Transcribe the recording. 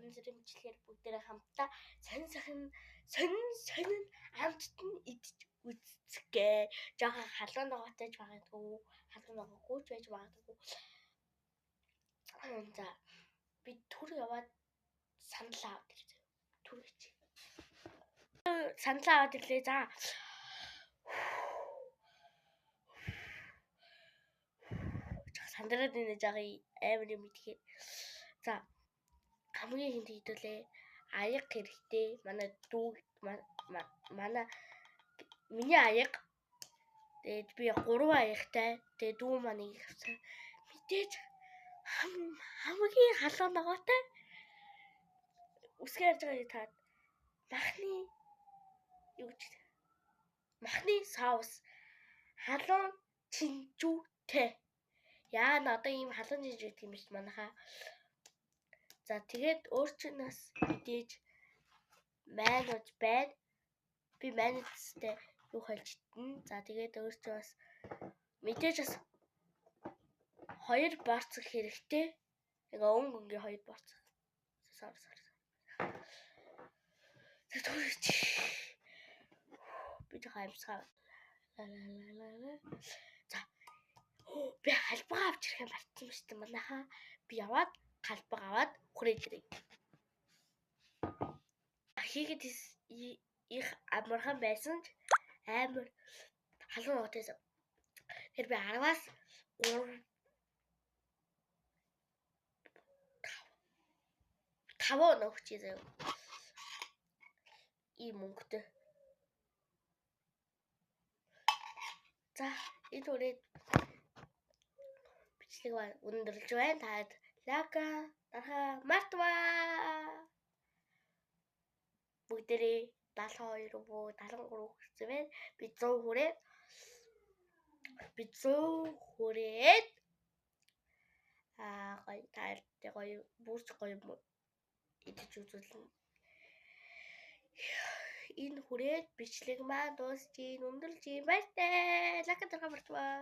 янз бүрийн бичлэгээр бүгдээрээ хамтдаа сонин амттд нь идэж үзцгээ. Жохон халуун ногоотой ч магадгүй, халуун ногоогүй ч байж магадгүй. За би түр яваад санал аваад ирлээ. Түр гэж. Санал аваад ирлээ. За. Сандраад инеж байгаа амар юм идэхээр. За. Хамгийн ихэнд хийдүүлээ. Аяг хэрэгтэй. Манай дүү манай миний аяг. Тэгээд би 3 аягтай. Тэгээд дүү маань их авсан. Мэдээж хамгийн халуун ногоотой. Үсгээр ярьж байгаа таад махны соус халуун чинжүүтэй. Яа надад ийм халуун чинжүү юм биш манайхаа. За тэгээд өөрчнөөс мэдээж майнууд байна. Би майнуудтай юу хэлж итэн. За тэгээд өөрчнөөс мэдээж бас 2 борцох хэрэгтэй. Ингээ өнгө 2 борцох. Sorry. Тэгтүүрч. Би жоо амьсгаа. За. Би халбага авч ирэх юм бартсан шүү дээ манайхаа. Би яваад халбага аваад хүрээд ирээ. Хийгээд их амархан байсан ч амар халуун ногоотойсэн. Тэр би 10-аас 5 ногч заяа. Ийм өнгөтэй. За, энэ үрээд бичлэг өндөрлж байна. Таад лака дарахаа мартваа. Бүгдээрээ 72 буу 73 хүрсэн байна. Би 100 хүрээд гоё таартай гоё бүрч гоё идэж үзүүлнэ. Энэ хүрээд бичлэг маань дуусчих. Өндөрлж юм байна. Лака дарахаа мартваа.